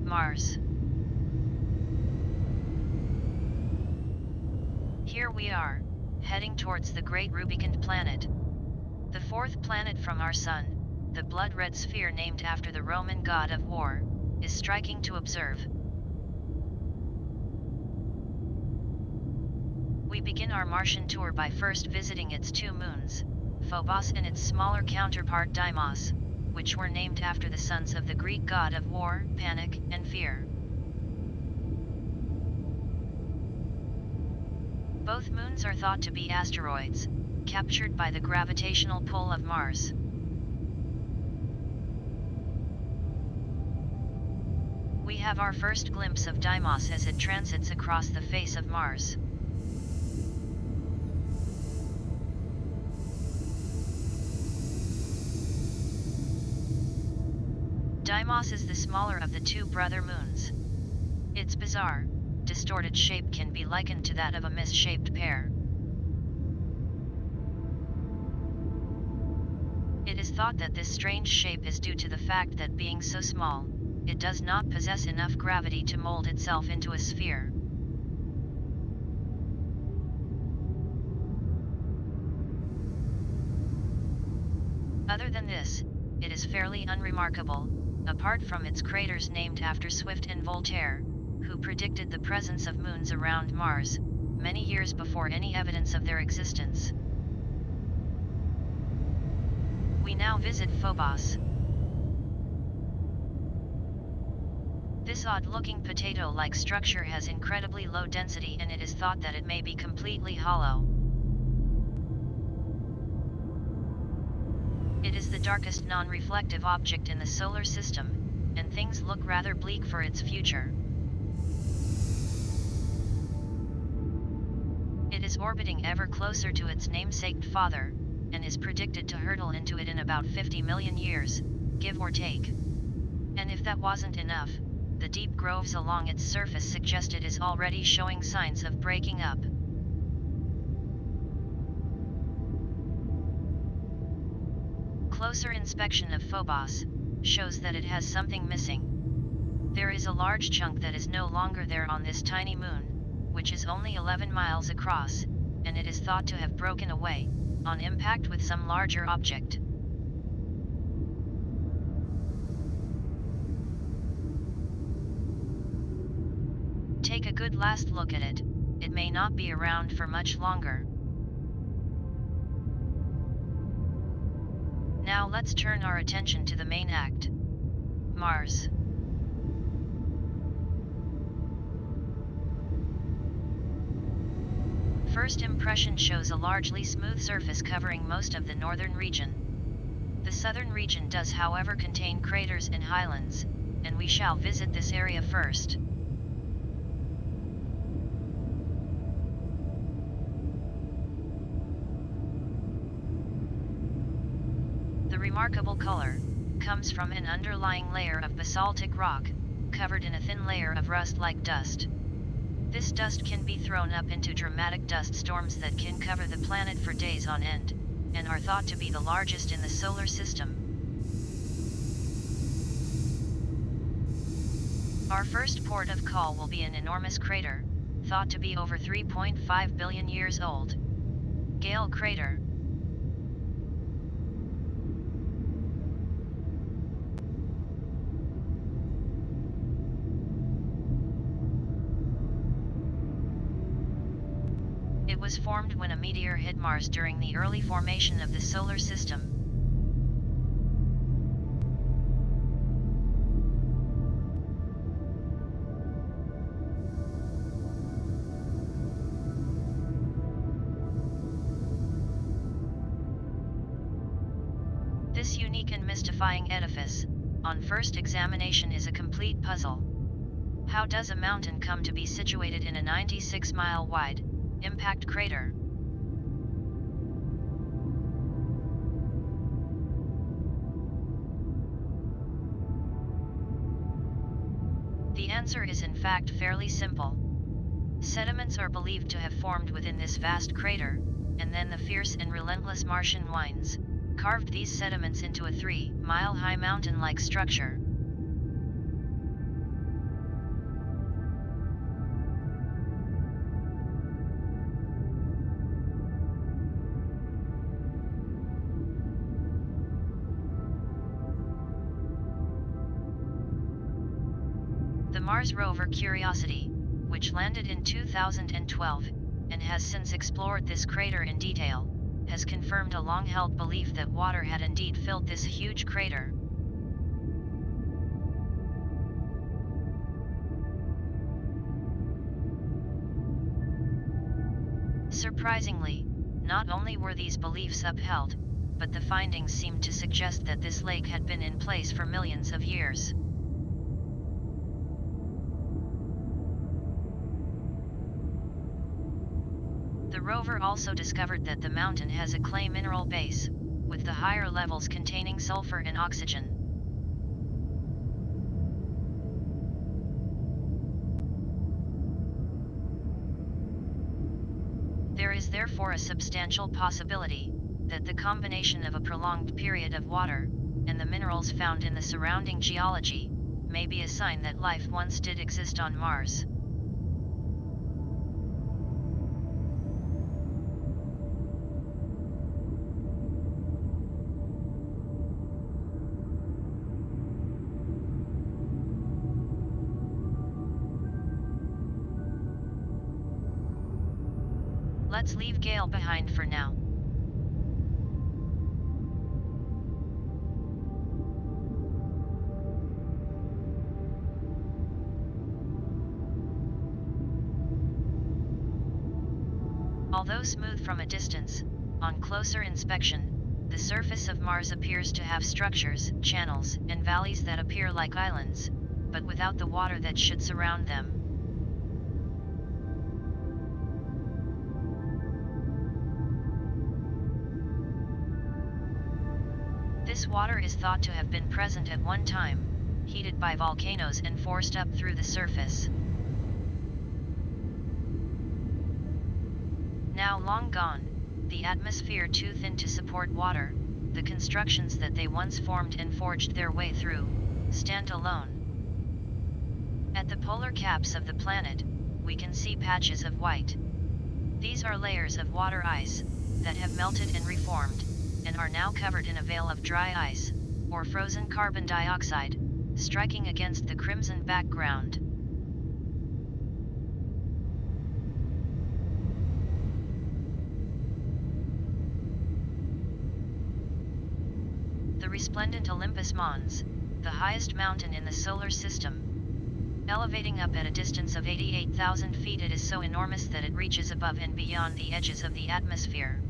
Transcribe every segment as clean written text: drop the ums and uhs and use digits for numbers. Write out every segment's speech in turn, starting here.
Mars. Here we are, heading towards the great rubicund planet. The fourth planet from our Sun, the blood-red sphere named after the Roman god of war, is striking to observe. We begin our Martian tour by first visiting its two moons, Phobos and its smaller counterpart Deimos, which were named after the sons of the Greek god of war, panic, and fear. Both moons are thought to be asteroids, captured by the gravitational pull of Mars. We have our first glimpse of Deimos as it transits across the face of Mars. Deimos is the smaller of the two brother moons. Its bizarre, distorted shape can be likened to that of a misshaped pear. It is thought that this strange shape is due to the fact that being so small, it does not possess enough gravity to mold itself into a sphere. Other than this, it is fairly unremarkable, apart from its craters named after Swift and Voltaire, who predicted the presence of moons around Mars, many years before any evidence of their existence. We now visit Phobos. This odd-looking potato-like structure has incredibly low density, and it is thought that it may be completely hollow. It is the darkest non-reflective object in the solar system, and things look rather bleak for its future. It is orbiting ever closer to its namesake father, and is predicted to hurtle into it in about 50 million years, give or take. And if that wasn't enough, the deep groves along its surface suggest it is already showing signs of breaking up. Closer inspection of Phobos shows that it has something missing. There is a large chunk that is no longer there on this tiny moon, which is only 11 miles across, and it is thought to have broken away, on impact with some larger object. Take a good last look at it. It may not be around for much longer. Now let's turn our attention to the main act. Mars. First impression shows a largely smooth surface covering most of the northern region. The southern region does, however, contain craters and highlands, and we shall visit this area first. The remarkable color comes from an underlying layer of basaltic rock, covered in a thin layer of rust-like dust. This dust can be thrown up into dramatic dust storms that can cover the planet for days on end, and are thought to be the largest in the solar system. Our first port of call will be an enormous crater, thought to be over 3.5 billion years old. Gale Crater. It was formed when a meteor hit Mars during the early formation of the solar system. This unique and mystifying edifice, on first examination, is a complete puzzle. How does a mountain come to be situated in a 96-mile wide impact crater? The answer is in fact fairly simple. Sediments are believed to have formed within this vast crater, and then the fierce and relentless Martian winds carved these sediments into a 3-mile-high mountain-like structure. The Mars rover Curiosity, which landed in 2012, and has since explored this crater in detail, has confirmed a long-held belief that water had indeed filled this huge crater. Surprisingly, not only were these beliefs upheld, but the findings seemed to suggest that this lake had been in place for millions of years. The rover also discovered that the mountain has a clay mineral base, with the higher levels containing sulfur and oxygen. There is therefore a substantial possibility that the combination of a prolonged period of water and the minerals found in the surrounding geology may be a sign that life once did exist on Mars. Let's leave Gale behind for now. Although smooth from a distance, on closer inspection, the surface of Mars appears to have structures, channels, and valleys that appear like islands, but without the water that should surround them. This water is thought to have been present at one time, heated by volcanoes and forced up through the surface. Now long gone, the atmosphere too thin to support water, the constructions that they once formed and forged their way through, stand alone. At the polar caps of the planet, we can see patches of white. These are layers of water ice that have melted and reformed, and are now covered in a veil of dry ice, or frozen carbon dioxide, striking against the crimson background. The resplendent Olympus Mons, the highest mountain in the solar system. Elevating up at a distance of 88,000 feet, it is so enormous that it reaches above and beyond the edges of the atmosphere.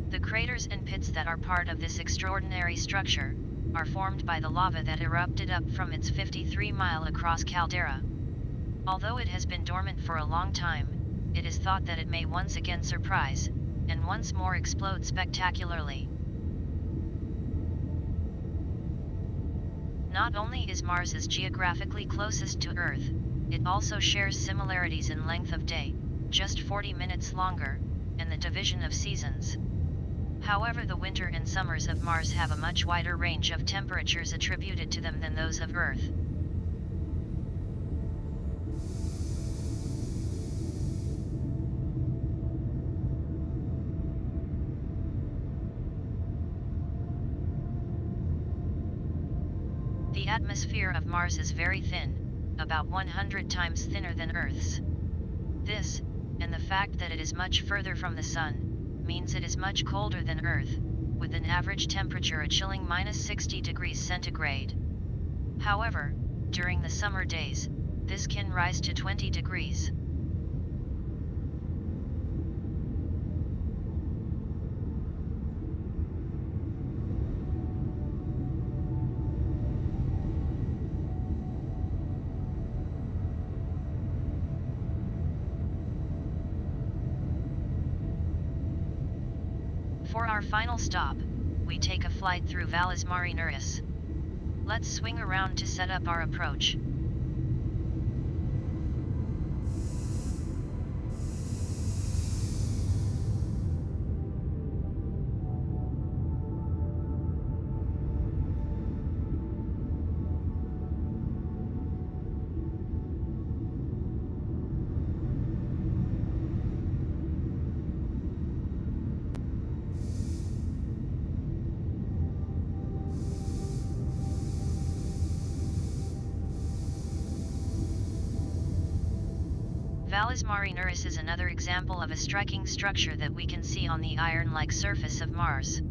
The craters and pits that are part of this extraordinary structure are formed by the lava that erupted up from its 53-mile-across caldera. Although it has been dormant for a long time, it is thought that it may once again surprise, and once more explode spectacularly. Not only is Mars as geographically closest to Earth, it also shares similarities in length of day, just 40 minutes longer, and the division of seasons. However, the winter and summers of Mars have a much wider range of temperatures attributed to them than those of Earth. The atmosphere of Mars is very thin, about 100 times thinner than Earth's. This, and the fact that it is much further from the Sun, means it is much colder than Earth, with an average temperature a chilling -60 degrees centigrade. However, during the summer days, this can rise to 20 degrees. For our final stop, we take a flight through Valles Marineris. Let's swing around to set up our approach. Valles Marineris is another example of a striking structure that we can see on the iron-like surface of Mars.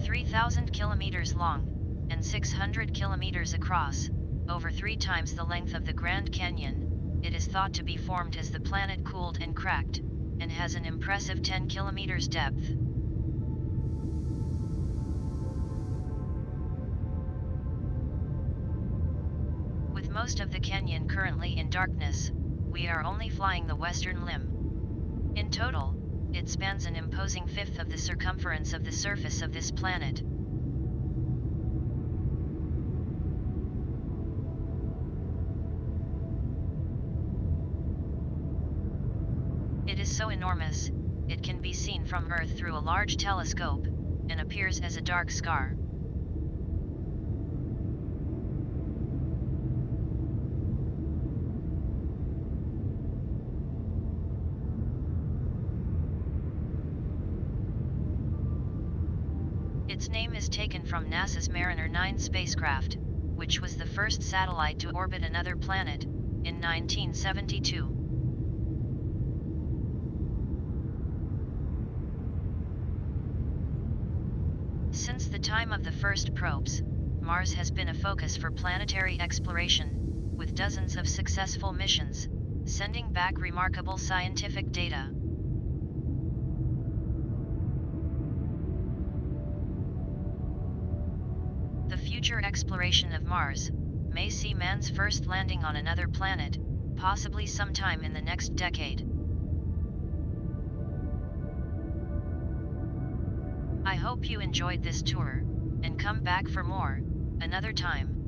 3,000 kilometers long, and 600 kilometers across, over 3 times the length of the Grand Canyon, it is thought to be formed as the planet cooled and cracked, and has an impressive 10 kilometers depth. With most of the canyon currently in darkness, we are only flying the western limb. In total, it spans an imposing fifth of the circumference of the surface of this planet. It is so enormous, it can be seen from Earth through a large telescope, and appears as a dark scar. Its name is taken from NASA's Mariner 9 spacecraft, which was the first satellite to orbit another planet, in 1972. Since the time of the first probes, Mars has been a focus for planetary exploration, with dozens of successful missions, sending back remarkable scientific data. The future exploration of Mars may see man's first landing on another planet, possibly sometime in the next decade. I hope you enjoyed this tour, and come back for more, another time.